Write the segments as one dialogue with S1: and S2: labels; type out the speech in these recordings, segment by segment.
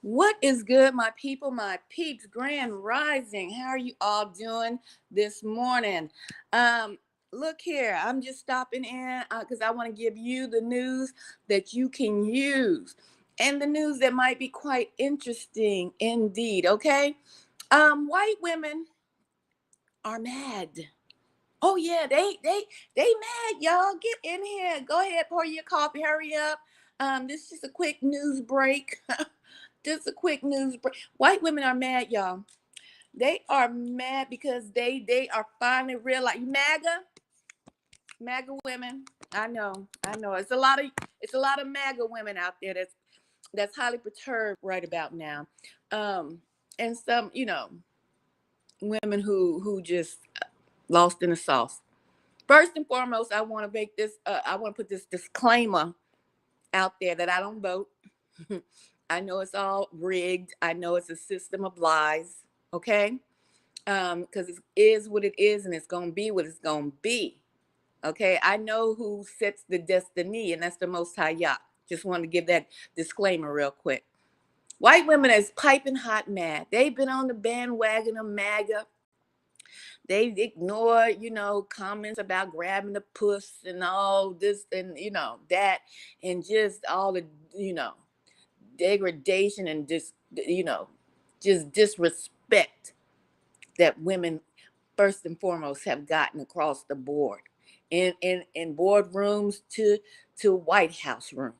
S1: What is good, my people, my peeps, grand rising? How are you all doing this morning? Um, Look here, I'm just stopping in because I want to give you the news that you can use and the news that might be quite interesting indeed. Okay, white women are mad. Oh yeah, they mad, y'all. Get in here. Go ahead, pour your coffee. Hurry up. This is just a quick news break. Just a quick news break. White women are mad, y'all. They are mad because they are finally realized. MAGA women. I know. It's a lot of MAGA women out there that's highly perturbed right about now. Um, and some, women who just lost in the sauce. First and foremost, I want to make this. I want to put this disclaimer out there that I don't vote. I know it's all rigged. I know it's a system of lies. Okay, because it is what it is, and it's gonna be what it's gonna be. Okay, I know who sets the destiny, and that's the Most High Yah. Just want to give that disclaimer real quick. White women is piping hot mad. They've been on the bandwagon of MAGA. They ignore, comments about grabbing the puss and all this and that, and just all the degradation and just disrespect that women first and foremost have gotten across the board in boardrooms to White House rooms.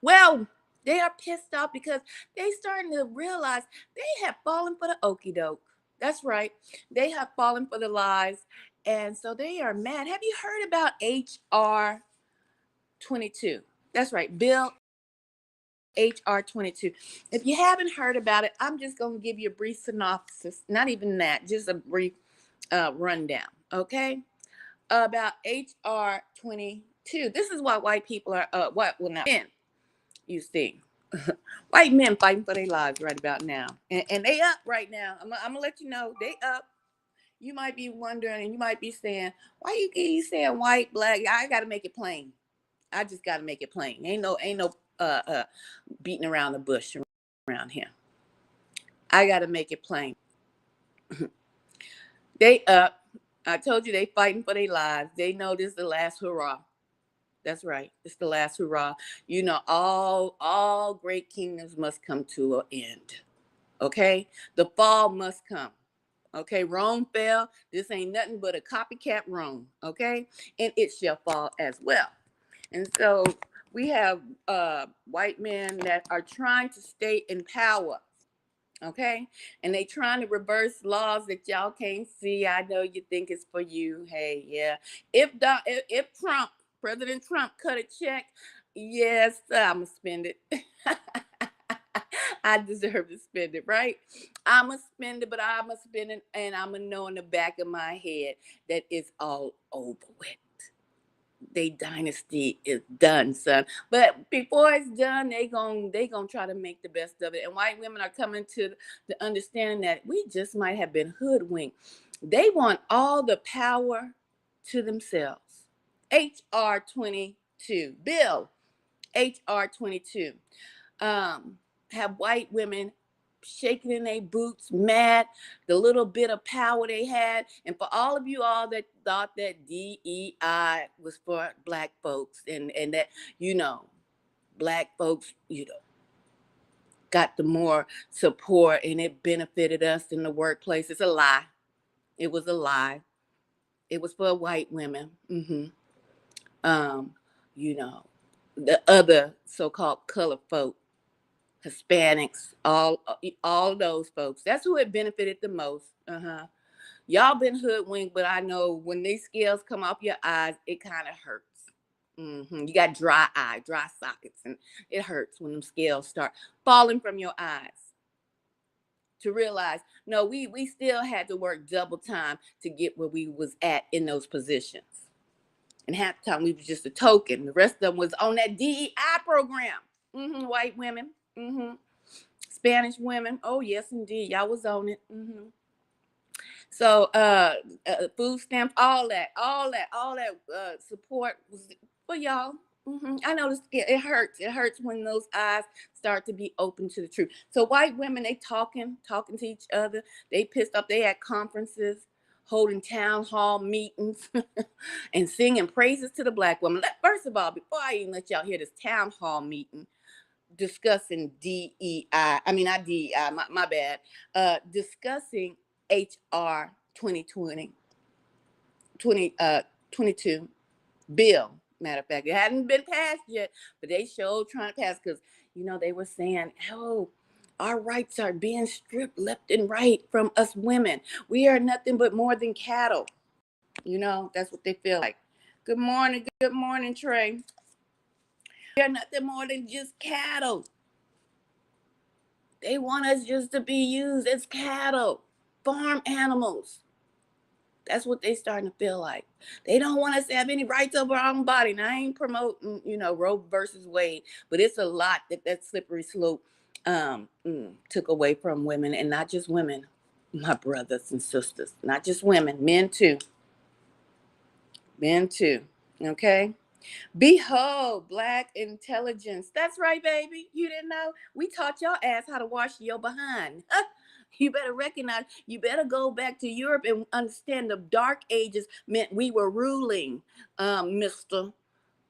S1: Well, they are pissed off because they starting to realize they have fallen for the okie doke. That's right. They have fallen for the lies. And so they are mad. Have you heard about HR 22? That's right. Bill HR 22. If you haven't heard about it, I'm just going to give you a brief synopsis. Not even that, just a brief rundown. Okay. About HR 22. This is why white people are, not men, you see. White men fighting for their lives right about now. And they up right now. I'm going to let you know, they up. You might be wondering and you might be saying, why you saying white, black? I got to make it plain. I just got to make it plain. Ain't no beating around the bush around here. I got to make it plain. They up. I told you they fighting for their lives. They know this is the last hurrah. That's right. It's the last hurrah. All great kingdoms must come to an end. Okay? The fall must come. Okay? Rome fell. This ain't nothing but a copycat Rome. Okay? And it shall fall as well. And so we have white men that are trying to stay in power. Okay, and they trying to reverse laws that y'all can't see. I know you think it's for you. Hey, yeah. If Trump, President Trump, cut a check, yes, I'ma spend it. I deserve to spend it, right? I'ma spend it, but I'ma spend it, and I'ma know in the back of my head that it's all over with. They dynasty is done, son. But before it's done, they gonna try to make the best of it. And white women are coming to the understanding that we just might have been hoodwinked. They want all the power to themselves. HR 22 bill, HR 22. Have white women shaking in their boots, mad, the little bit of power they had. And for all of you all that thought that DEI was for black folks and that, black folks, got the more support and it benefited us in the workplace. It's a lie. It was a lie. It was for white women. Um, you know, the other so-called colored folk, Hispanics, all those folks. That's who it benefited the most. Y'all been hoodwinked, but I know when these scales come off your eyes, it kind of hurts. You got dry sockets, and it hurts when them scales start falling from your eyes. To realize, no, we still had to work double time to get where we was at in those positions. And half the time we was just a token. The rest of them was on that DEI program. White women. Spanish women. Oh, yes, indeed. Y'all was on it. So food stamps, all that support was for y'all. I know it hurts. It hurts when those eyes start to be open to the truth. So white women, they talking to each other. They pissed off. They at conferences, holding town hall meetings, and singing praises to the black woman. First of all, before I even let y'all hear this town hall meeting discussing DEI, I mean not DEI, my bad, discussing HR 2020, 22 bill. Matter of fact, it hadn't been passed yet, but they showed trying to pass because, they were saying, oh, our rights are being stripped left and right from us women. We are nothing but more than cattle. That's what they feel like. Good morning, Trey. We are nothing more than just cattle. They want us just to be used as cattle, farm animals. That's what they starting to feel like. They don't want us to have any rights over our own body. And I ain't promoting, Roe versus Wade, but it's a lot that slippery slope took away from women, and not just women, my brothers and sisters, not just women, men too. Okay. Behold, Black intelligence. That's right, baby. You didn't know? We taught your ass how to wash your behind. You better recognize, you better go back to Europe and understand the dark ages meant we were ruling, mister.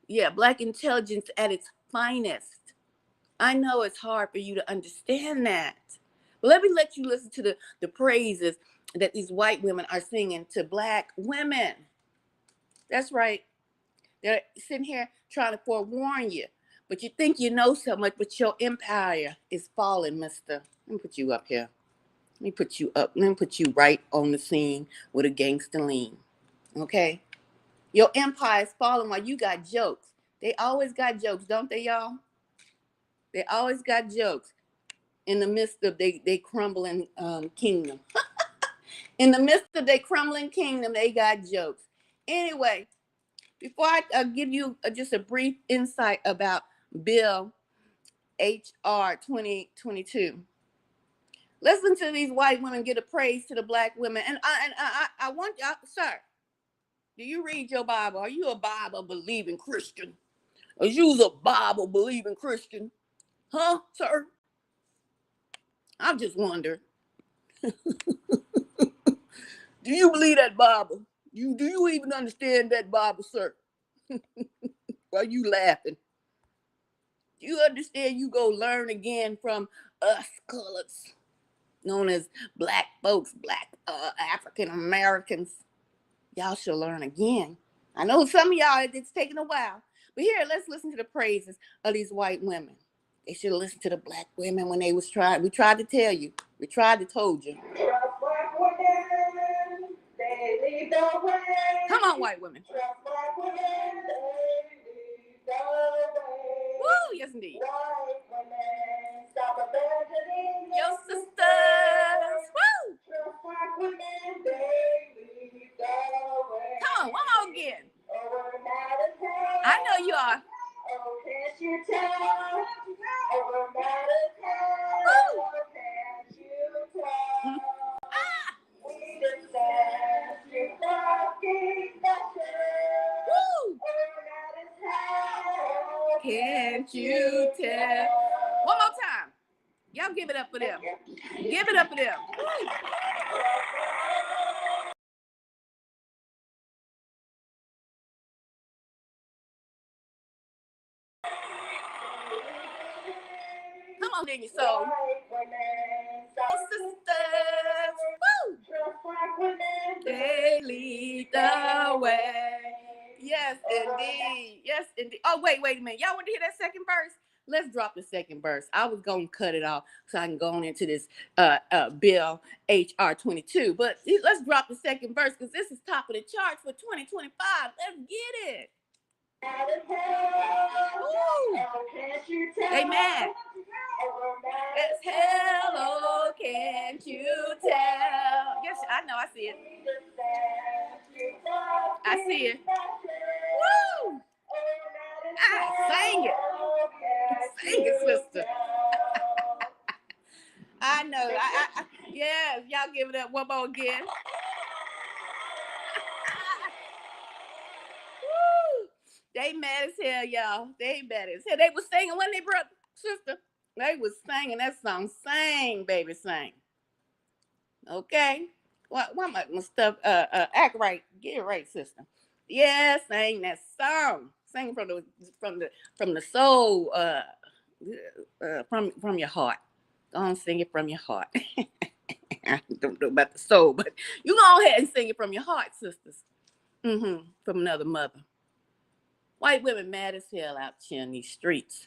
S1: Yeah, Black intelligence at its finest. I know it's hard for you to understand that. But let you listen to the praises that these white women are singing to Black women. That's right. They're sitting here trying to forewarn you. But you think you know so much, but your empire is falling, mister. Let me put you up here. Let me put you up. Let me put you right on the scene with a gangster lean. Okay? Your empire is falling while you got jokes. They always got jokes, don't they, y'all? They always got jokes in the midst of they crumbling kingdom. In the midst of their crumbling kingdom, they got jokes. Anyway, before I give you just a brief insight about Bill HR 2022, listen to these white women give a praise to the Black women. And I want y'all, sir, do you read your Bible? Are you a Bible believing Christian? Are you a Bible believing Christian? Huh, sir? I'm just wondering. Do you believe that Bible? Do you even understand that Bible, sir? Why are you laughing? Do you understand you go learn again from us colors, known as Black folks, Black African Americans? Y'all should learn again. I know some of y'all, it's taking a while. But here, let's listen to the praises of these white women. They should have listened to the Black women when they was trying. We tried to tell you. We tried to told you. Come on, white women. Woo, yes indeed. Your sisters. Woo. Come on, one more again. I know you are. Can't you tell? Woo. Woo. Can't you tell? One more time. Y'all give it up for them. Give it up for them. Woo. Come on, in your soul. Sisters. Woo. They lead the way. Yes, indeed. Yes, indeed. Oh, wait a minute. Y'all want to hear that second verse? Let's drop the second verse. I was going to cut it off so I can go on into this Bill HR 22. But let's drop the second verse because this is top of the charts for 2025. Let's get it. Woo. Amen. It's hell, oh, can't you tell? Yes, I know, I see it. I see it. Woo! Sing it. Sing it, sister. I know. Yes, y'all give it up one more again. Woo! They mad as hell, y'all. They mad as hell. They was singing when they brought sister. They was singing that song. Sing, baby, sing. Okay. Why my stuff act right? Get it right, sister. Yeah, sing that song. Sing from the soul, from your heart. Go on, sing it from your heart. I don't know about the soul, but you go ahead and sing it from your heart, sisters. From another mother. White women mad as hell out here in these streets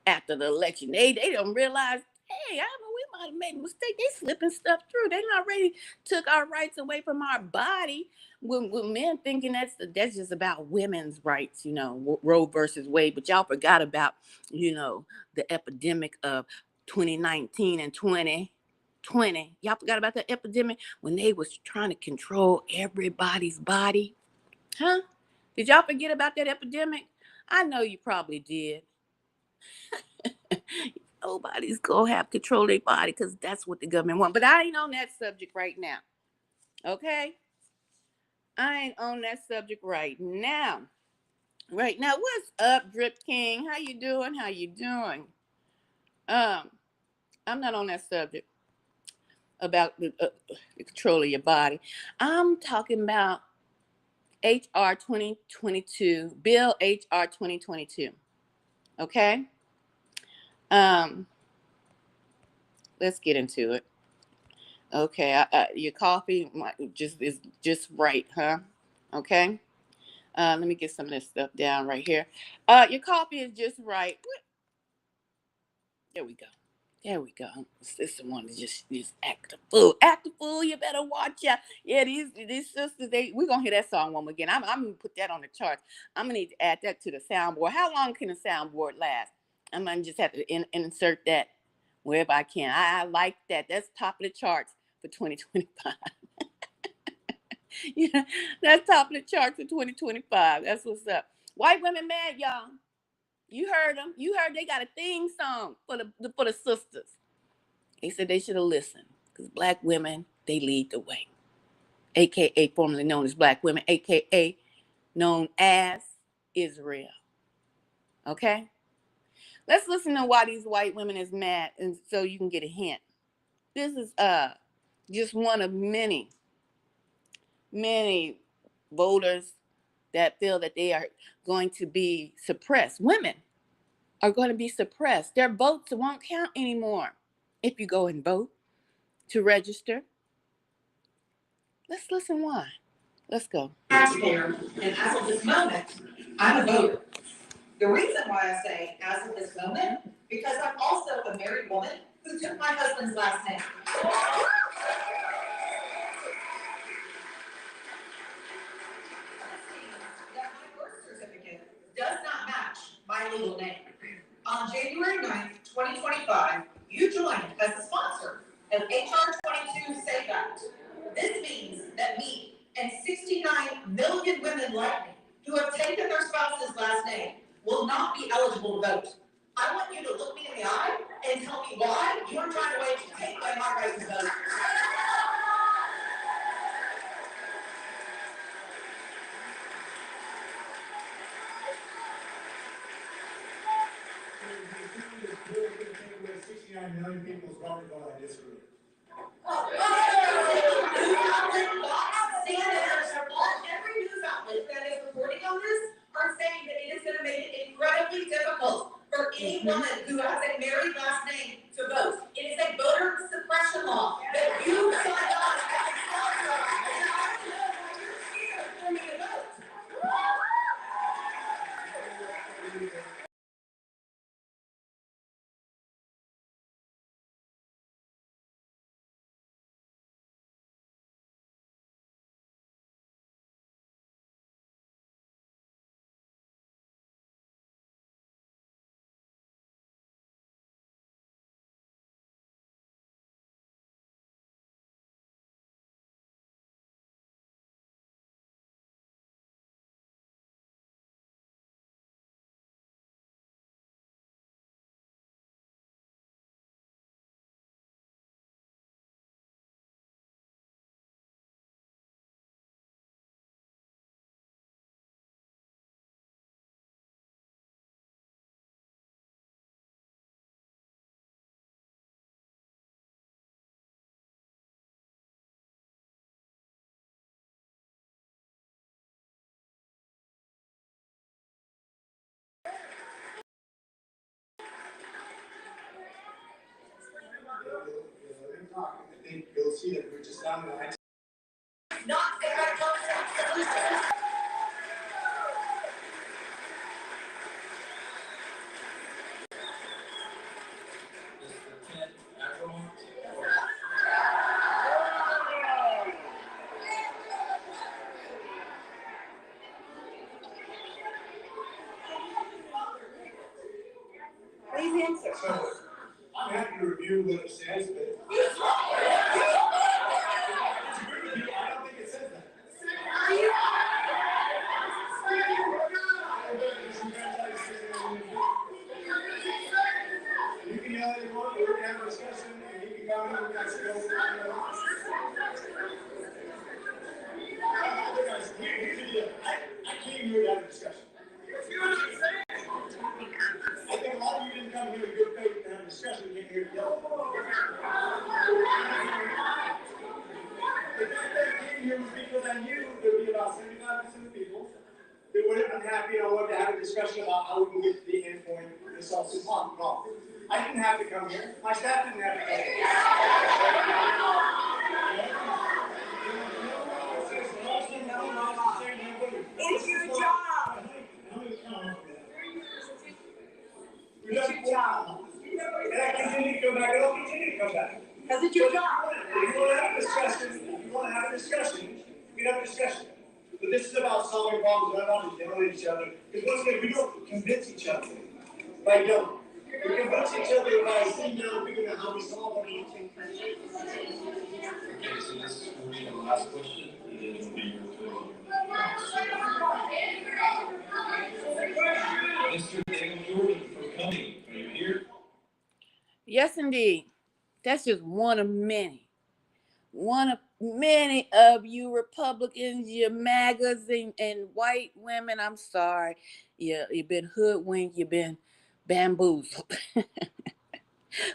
S1: after the election. They don't realize, hey, I know we might have made a mistake. They slipping stuff through. They already took our rights away from our body. When men thinking that's just about women's rights, Roe versus Wade, but y'all forgot about, the epidemic of 2019 and 2020. Y'all forgot about the epidemic when they was trying to control everybody's body. Huh? Did y'all forget about that epidemic? I know you probably did. Nobody's gonna have control of their body because that's what the government want. But I ain't on that subject right now. Okay? I ain't on that subject right now. Right now, what's up, Drip King? How you doing? How you doing? I'm not on that subject about the control of your body. I'm talking about HR 2022, Bill HR 2022. Okay? Let's get into it. Okay, your coffee is just right, huh? Okay. Let me get some of this stuff down right here. Your coffee is just right. There we go. There we go. Sister one to just act a fool. Act a fool. You better watch out. Yeah, these sisters. We're gonna hear that song one more again. I'm gonna put that on the charts. I'm gonna need to add that to the soundboard. How long can a soundboard last? I'm gonna just have to insert that wherever I can. I like that. That's top of the charts for 2025. Yeah, that's top of the charts for 2025. That's what's up. White women mad, y'all. You heard them. You heard they got a theme song for the sisters. They said they should have listened because black women, they lead the way. AKA formerly known as black women, AKA known as Israel. Okay? Let's listen to why these white women is mad and so you can get a hint. This is just one of many voters that feel that they are going to be suppressed. Women are going to be suppressed. Their votes won't count anymore if you go and vote to register. Let's listen why. Let's go.
S2: Taxpayer, and as of this moment, I'm a voter. The reason why I say as of this moment, because I'm also a married woman who took my husband's last name. That my birth certificate does not match my legal name. On January 9th, 2025, you joined as a sponsor of HR 22 Safe Act. This means that me and 69 million women like me who have taken their spouse's last name will not be eligible to vote. I want you to look me in the eye and tell me why you are trying to take away my right to vote.
S3: Million people's voting vote, I disagree.
S2: News outlet, Fox, CNN, every news outlet that is reporting on this are saying that it is going to make it incredibly difficult for any woman who has a married last name to vote. It is a voter suppression law that you signed on as a sponsor, and I want to know why you're scared for me to vote.
S3: talk, I think you'll see that we're just down the line.
S2: Not the right. Please answer.
S3: So, I'm happy to review what it says, but. I don't think it says that. You can yell at your phone, we can have a discussion, and you can come in and guys go. Here's the deal. I came here to have a discussion. I think a lot of you didn't come here in good faith to have a discussion, you came here to yell. The fact that I came here was because I knew there would be about 75% of people that would have been happy and I wanted to have a discussion about how we can get to the end point of this Austin problem. I didn't have to come here. My staff didn't have to come here.
S2: It's your job.
S3: It's your job. And I continue to come back, and I'll continue to come back.
S2: Because it's your job.
S3: If you want to have a discussion, we can have a discussion. But this is about solving problems, not about yelling at each other. Because once again, we don't convince each other. Like, don't. We convince each other by sitting down and figuring out how we solve them.
S4: Okay, so this will be the last question, and then it'll be your closing. Mr. Daniel Jordan from Cumming, are you here?
S1: Yes, indeed. That's just one of many. One of many of you Republicans, you MAGAs and white women, I'm sorry. You've been hoodwinked, you've been bamboozled.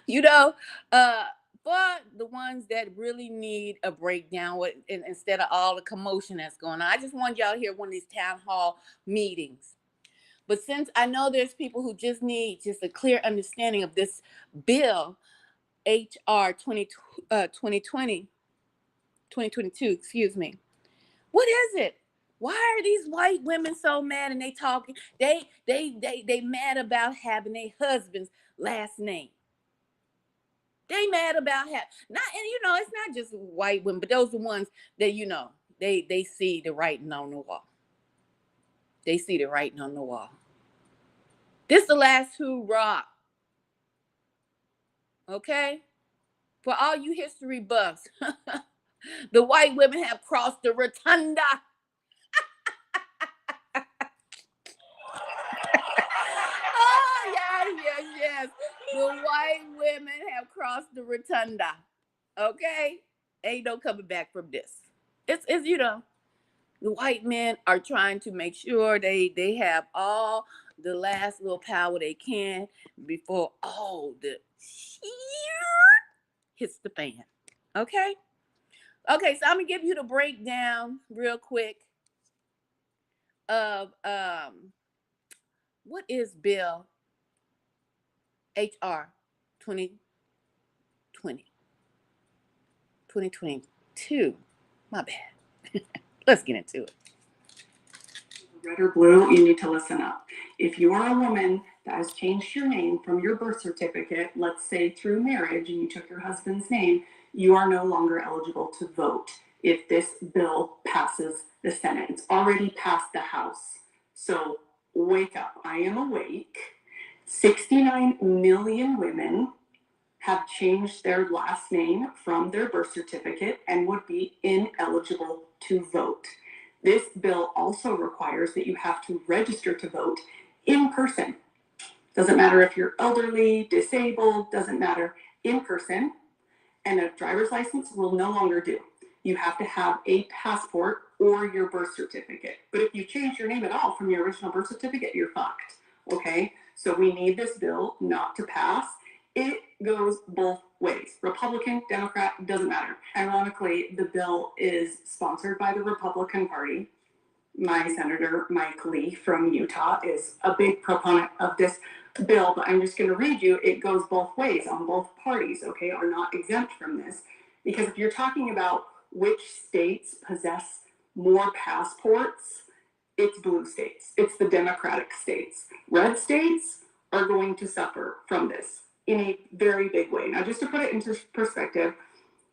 S1: You know, for the ones that really need a breakdown instead of all the commotion that's going on, I just want y'all to hear one of these town hall meetings. But since I know there's people who just need just a clear understanding of this bill, HR 2022, excuse me. What is it? Why are these white women so mad and they talking? They mad about having their husband's last name. They mad about it's not just white women, but those are the ones that, they see the writing on the wall. They see the writing on the wall. This is the last hoorah. Okay? For all you history buffs, the white women have crossed the rotunda. Oh, yes. The white women have crossed the rotunda. Okay? Ain't no coming back from this. It's the white men are trying to make sure they have all the last little power they can before all the shit hits the fan. Okay, so I'm gonna give you the breakdown real quick of what is Bill HR 2022. My bad. Let's get into it.
S5: Red or blue, you need to listen up. If you are a woman that has changed your name from your birth certificate, let's say through marriage, and you took your husband's name, you are no longer eligible to vote if this bill passes the Senate. It's already passed the House. So wake up. I am awake. 69 million women have changed their last name from their birth certificate and would be ineligible to vote. This bill also requires that you have to register to vote in person. Doesn't matter if you're elderly, disabled, doesn't matter, in person. And a driver's license will no longer do. You have to have a passport or your birth certificate. But if you change your name at all from your original birth certificate, you're fucked. Okay? So we need this bill not to pass. It goes both ways. Republican, Democrat, doesn't matter. Ironically, the bill is sponsored by the Republican Party. My Senator Mike Lee from Utah is a big proponent of this bill that I'm just going to read you, it goes both ways on both parties, okay, are not exempt from this. Because if you're talking about which states possess more passports, it's blue states. It's the Democratic states. Red states are going to suffer from this in a very big way. Now, just to put it into perspective,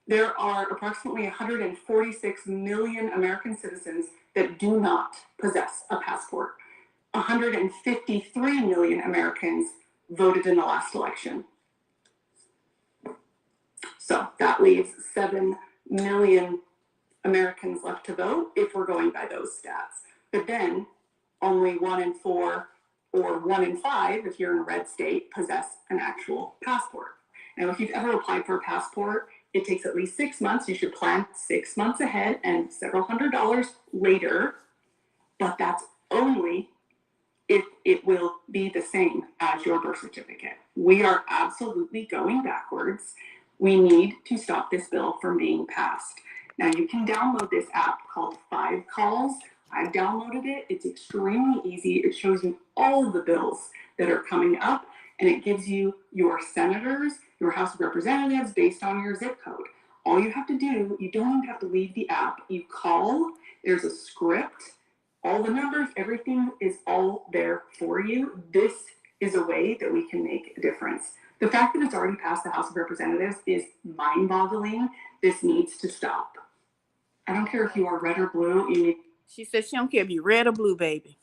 S5: there are approximately 146 million American citizens that do not possess a passport. 153 million Americans voted in the last election. So that leaves 7 million Americans left to vote if we're going by those stats. But then only 1 in 4 or 1 in 5, if you're in a red state, possess an actual passport. Now, if you've ever applied for a passport, it takes at least 6 months. You should plan 6 months ahead and several $100s later, but that's only if it will be the same as your birth certificate. We are absolutely going backwards. We need to stop this bill from being passed. Now, you can download this app called 5Calls. I've downloaded it. It's extremely easy. It shows you all of the bills that are coming up, and it gives you your senators, your House of Representatives based on your zip code. All you have to do, you don't even have to leave the app. You call, there's a script, all the numbers, everything is all there for you. This is a way that we can make a difference. The fact that it's already passed the House of Representatives is mind-boggling. This needs to stop. I don't care if you are red or blue. You need.
S1: She said she don't care if you red or blue, baby.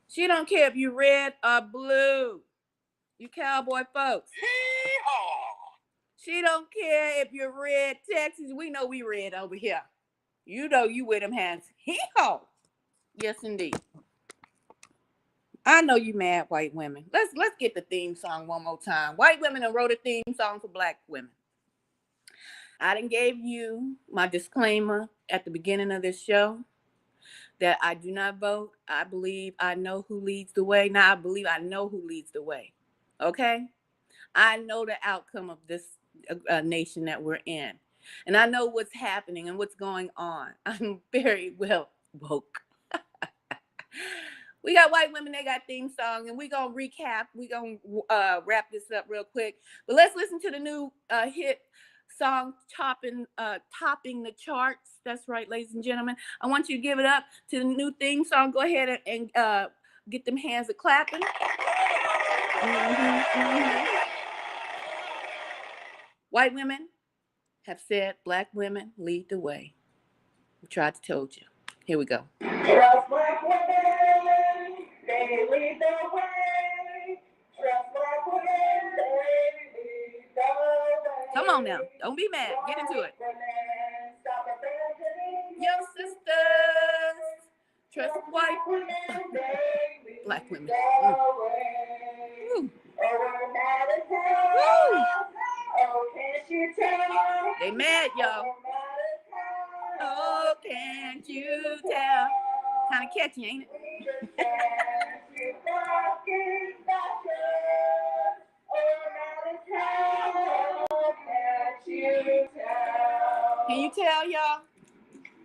S1: She don't care if you red or blue. You cowboy folks. She don't care if you're red, Texas. We know we red over here. You know you with them hands. Hee-haw. Yes, indeed. I know you mad, white women. Let's get the theme song one more time. White women have wrote a theme song for black women. I done gave you my disclaimer at the beginning of this show that I do not vote. I believe I know who leads the way. Now I believe I know who leads the way. Okay? I know the outcome of this nation that we're in. And I know what's happening and what's going on. I'm very well woke. We got white women, they got theme song, and we're going to recap. We're going to wrap this up real quick. But let's listen to the new hit song topping the charts. That's right, ladies and gentlemen. I want you to give it up to the new theme song. Go ahead and get them hands a clapping. White women have said black women lead the way. We tried to tell you. Here we go.
S2: Trust black women, they lead the way. Trust black women, they lead the way.
S1: Come on now. Don't be mad. Get into it.
S2: Stop abandoning
S1: Your sisters. Trust white
S2: women, they lead
S1: black women.
S2: the way.
S1: Woo.
S2: Oh, we're mad as hell.
S1: Woo.
S2: Oh, can't you tell?
S1: They mad, y'all. Oh, can't you tell? Kind of catchy, ain't it? Can you tell, y'all?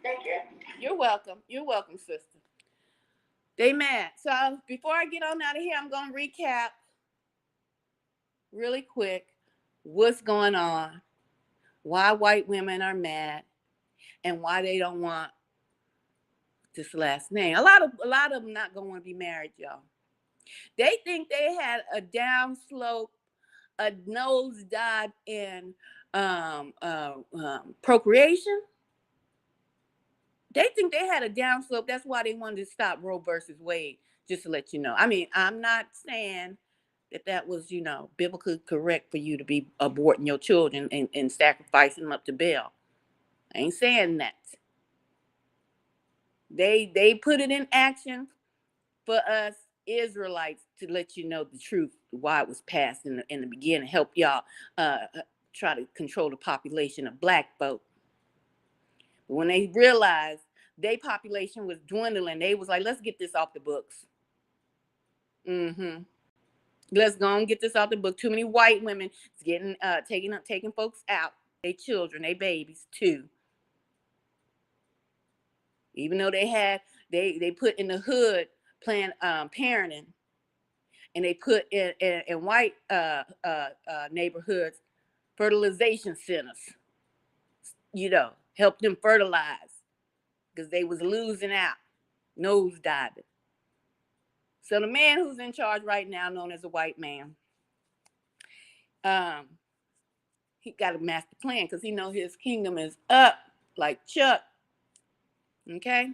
S2: Thank you.
S1: You're welcome. You're welcome, sister. They mad. So before I get on out of here, I'm going to recap really quick what's going on, why white women are mad, and why they don't want this last name. A lot of them not going to want to be married, y'all. They think they had a downslope, a nosedive in procreation. They think they had a downslope. That's why they wanted to stop Roe versus Wade, just to let you know. I mean, I'm not saying that was, biblically correct for you to be aborting your children and sacrificing them up to Baal. I ain't saying that. They put it in action for us Israelites to let you know the truth, why it was passed in the beginning, help y'all try to control the population of black folk. But when they realized their population was dwindling, they was like, let's get this off the books. Let's go and get this off the book. Too many white women is getting taking folks out, their children, their babies too. Even though they put in the hood Planned parenting, and they put in white neighborhoods fertilization centers, help them fertilize because they was losing out, nose diving. So the man who's in charge right now, known as a white man, he got a master plan because he know his kingdom is up like Chuck. Okay?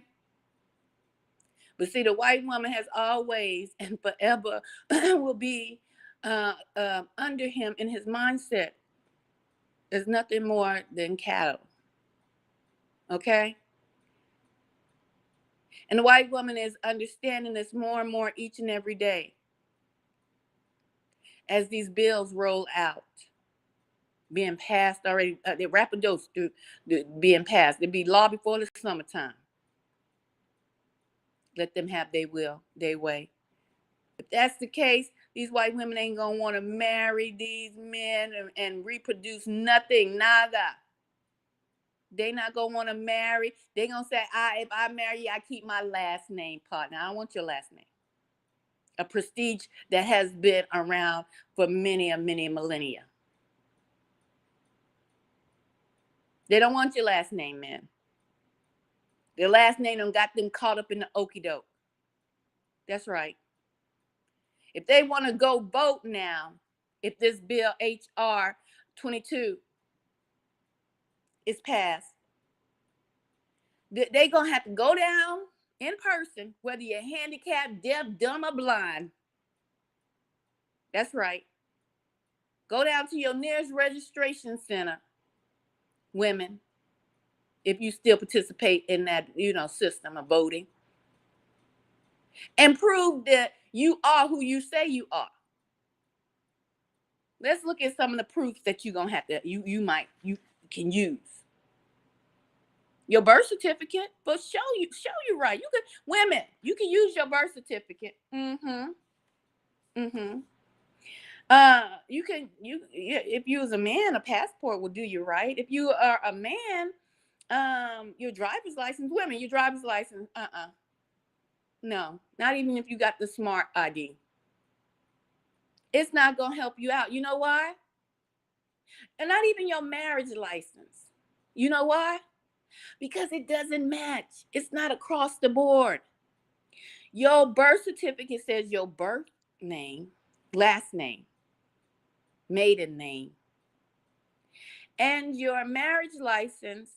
S1: But see, the white woman has always and forever will be under him in his mindset. There's nothing more than cattle. Okay? And the white woman is understanding this more and more each and every day as these bills roll out, being passed already. They're rapidos through being passed. They'll be law before the summertime. Let them have their will, their way. If that's the case, these white women ain't gonna want to marry these men and reproduce nothing, nada. They not gonna want to marry. They gonna say, if I marry you, I keep my last name, partner. I don't want your last name. A prestige that has been around for many millennia. They don't want your last name, man. Their last name done got them caught up in the okie doke. That's right. If they want to go vote now, if this bill HR 22 is passed, they're going to have to go down in person, whether you're handicapped, deaf, dumb, or blind. That's right. Go down to your nearest registration center, women, if you still participate in that, system of voting, and prove that you are who you say you are. Let's look at some of the proofs that you're going to have to, you can use. Your birth certificate, but show you right. You can, women, you can use your birth certificate. You can, if you was a man, a passport will do you right. If you are a man, your driver's license, women, your driver's license, no, not even if you got the smart ID. It's not going to help you out. You know why? And not even your marriage license. You know why? Because it doesn't match. It's not across the board. Your birth certificate says your birth name, last name, maiden name. And your marriage license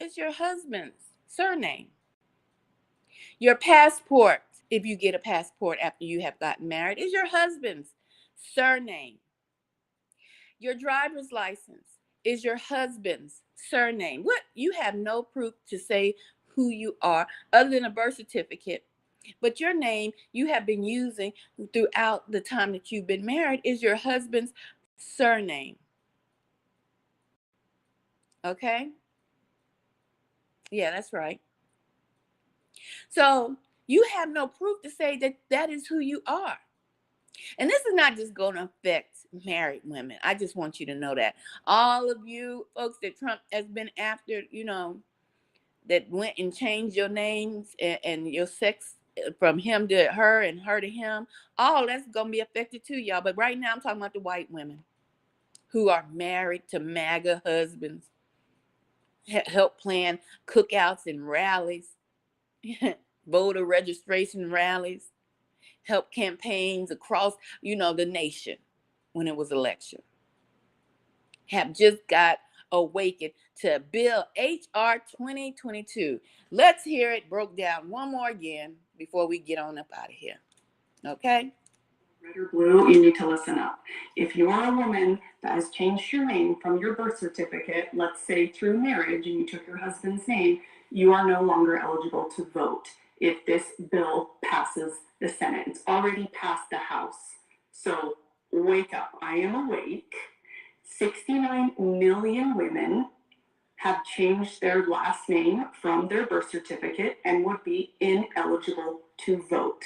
S1: is your husband's surname. Your passport, if you get a passport after you have gotten married, is your husband's surname. Your driver's license is your husband's surname. What? You have no proof to say who you are other than a birth certificate. But your name you have been using throughout the time that you've been married is your husband's surname. Okay? Yeah, that's right. So you have no proof to say that that is who you are. And this is not just going to affect married women. I just want you to know that. All of you folks that Trump has been after, that went and changed your names and your sex from him to her and her to him, all that's going to be affected too, y'all. But right now I'm talking about the white women who are married to MAGA husbands, help plan cookouts and rallies, voter registration rallies, help campaigns across, the nation when it was election, have just got awakened to Bill HR 2022. Let's hear it broke down one more again before we get on up out of here. Okay?
S5: Red or blue, you need to listen up. If you are a woman that has changed your name from your birth certificate, let's say through marriage, and you took your husband's name, you are no longer eligible to vote if this bill passes the Senate. It's already passed the House. So wake up. I am awake. 69 million women have changed their last name from their birth certificate and would be ineligible to vote.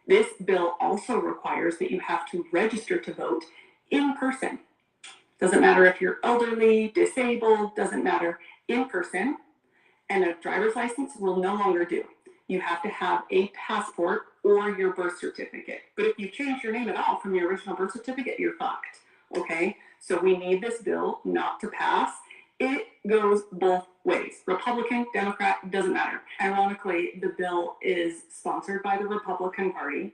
S5: This bill also requires that you have to register to vote in person. Doesn't matter if you're elderly, disabled, doesn't matter, in person. And a driver's license will no longer do. You have to have a passport or your birth certificate. But if you change your name at all from your original birth certificate, you're fucked. Okay? So we need this bill not to pass. It goes both ways. Republican, Democrat, doesn't matter. Ironically, the bill is sponsored by the Republican Party.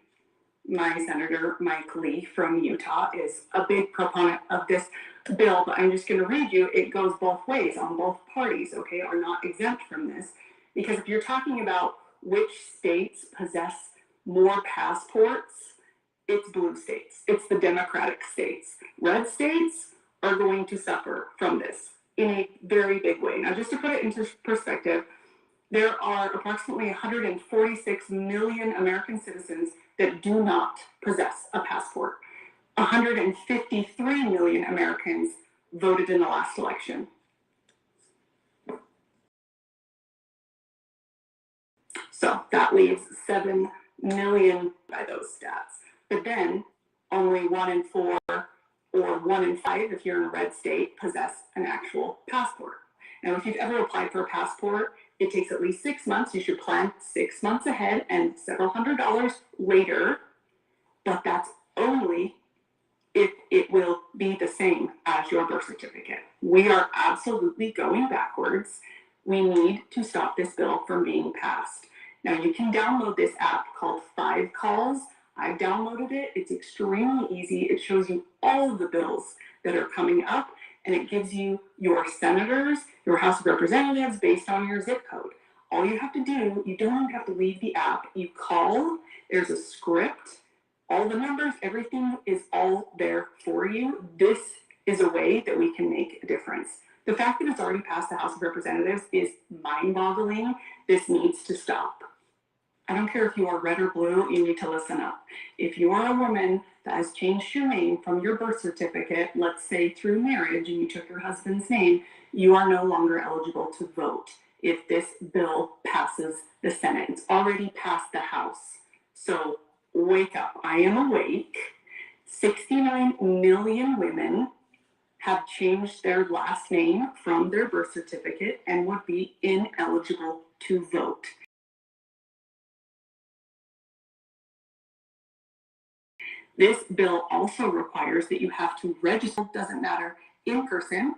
S5: My Senator Mike Lee from Utah is a big proponent of this bill, but I'm just going to read you. It goes both ways on both parties, okay, are not exempt from this. Because if you're talking about which states possess more passports, it's blue states. It's the Democratic states. Red states are going to suffer from this in a very big way. Now, just to put it into perspective, there are approximately 146 million American citizens that do not possess a passport. 153 million Americans voted in the last election. So that leaves 7 million by those stats. But then only 1 in 4 or 1 in 5, if you're in a red state, possess an actual passport. Now, if you've ever applied for a passport, it takes at least 6 months. You should plan 6 months ahead and several $100s later, but that's only if it will be the same as your birth certificate. We are absolutely going backwards. We need to stop this bill from being passed. Now, you can download this app called 5Calls. I've downloaded it. It's extremely easy. It shows you all of the bills that are coming up, and it gives you your senators, your House of Representatives based on your zip code. All you have to do, you don't even have to leave the app. You call, there's a script, all the numbers, everything is all there for you. This is a way that we can make a difference. The fact that it's already passed the House of Representatives is mind-boggling. This needs to stop. I don't care if you are red or blue, you need to listen up. If you are a woman that has changed your name from your birth certificate, let's say through marriage, and you took your husband's name, you are no longer eligible to vote if this bill passes the Senate. It's already passed the House. So wake up. I am awake. 69 million women have changed their last name from their birth certificate and would be ineligible to vote. This bill also requires that you have to register, doesn't matter, in person,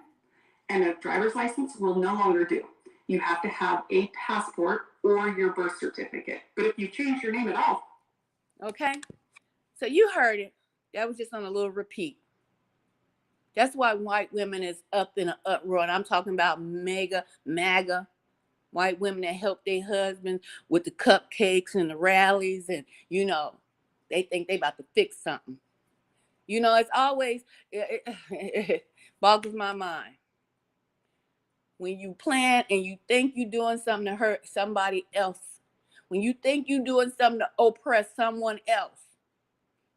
S5: and a driver's license will no longer do. You have to have a passport or your birth certificate. But if you change your name at all.
S1: Okay? So you heard it. That was just on a little repeat. That's why white women is up in an uproar. And I'm talking about MAGA, white women that help their husbands with the cupcakes and the rallies. And, you know, they think they about to fix something. You know, it's always, it boggles my mind. When you plan and you think you're doing something to hurt somebody else, when you think you're doing something to oppress someone else,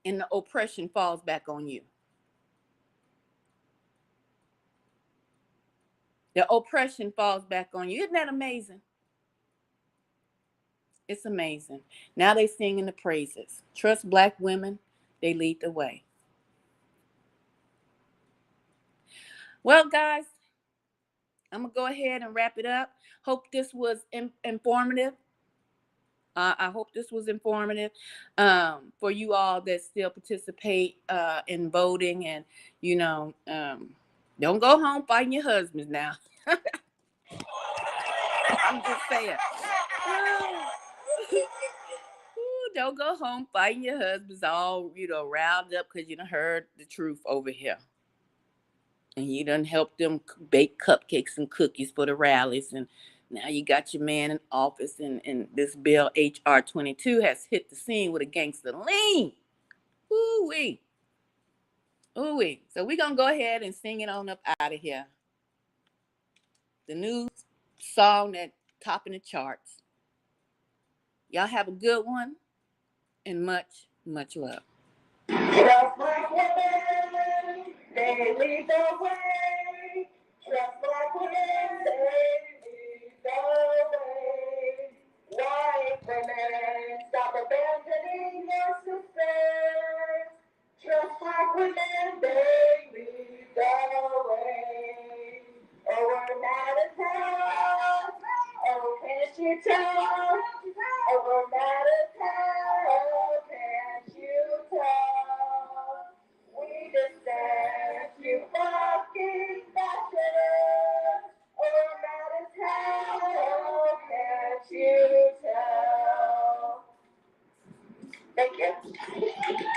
S1: and the oppression falls back on you. The oppression falls back on you. Isn't that amazing? It's amazing. Now they singing the praises. Trust Black women, they lead the way. Well, guys, I'm going to go ahead and wrap it up. Hope this was informative. I hope this was informative for you all that still participate in voting. And, you know, don't go home fighting your husbands now. I'm just saying. Don't go home fighting your husbands all, you know, riled up because you done heard the truth over here. And you done helped them bake cupcakes and cookies for the rallies. And now you got your man in office, and this bill, HR 22, has hit the scene with a gangster lean. Ooh-wee. Ooh-wee. So we're going to go ahead and sing it on up out of here. The new song that topping the charts. Y'all have a good one, and much, much love.
S2: Trust Black women, they lead the way. Trust Black women, they lead the way. White women, stop abandoning your sisters. Trust Black women, they lead the way. Oh, we're mad as hell. Oh, can't you tell? Oh, we're mad as hell. Thank you.